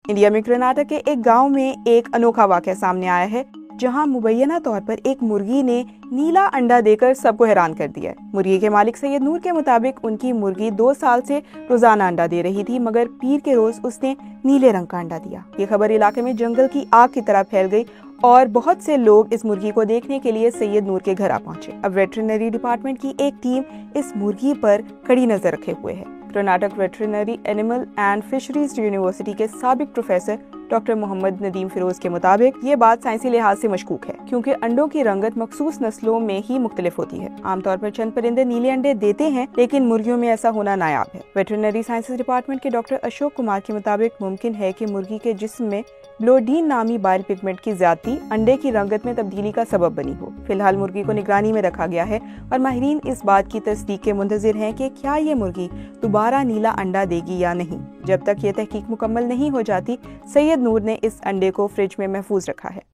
India में कर्नाटक के एक गांव में एक अनोखा वाकया सामने आया है, जहां मुबैना तौर पर एक मुर्गी ने नीला अंडा देकर सबको हैरान कर दिया है। मुर्गी के मालिक सैयद नूर के मुताबिक उनकी मुर्गी 2 साल से रोजाना अंडा दे रही थी, मगर पीर के रोज उसने नीले रंग का अंडा दिया। ये खबर इलाके में जंगल की आग की तरह फैल गई और बहुत से लोग इस मुर्गी को देखने के लिए सैयद नूर के घर आ पहुंचे। अब वेटरनरी डिपार्टमेंट की एक टीम इस मुर्गी पर कड़ी नजर रखे हुए है। Karnataka veterinary animal and fisheries university के साबिक प्रोफेसर डॉक्टर मोहम्मद नदीम फिरोज के मुताबिक ये बात साइंसी लिहाज से मशकूक है, क्योंकि अंडों की रंगत मखसूस नस्लों में ही मुख्तलिफ होती है। आमतौर पर चंद परिंदे नीले अंडे देते हैं, लेकिन मुर्गियों में ऐसा होना नायाब है। वेटरनरी साइंसेज डिपार्टमेंट के डॉक्टर अशोक कुमार के मुताबिक मुमकिन है कि मुर्गी के जिस्म में ब्लोडीन नामी बाइल पिगमेंट की ज्यादती अंडे की रंगत में तब्दीली का सबब बनी हो। फिलहाल मुर्गी को निगरानी में रखा गया है और माहिरीन इस बात की तस्दीक के मुंतजिर हैं कि क्या ये मुर्गी दोबारा नीला अंडा देगी या नहीं। जब तक ये तहकीक मुकम्मल नहीं हो जाती, सैयद नूर ने इस अंडे को फ्रिज में महफूज रखा है।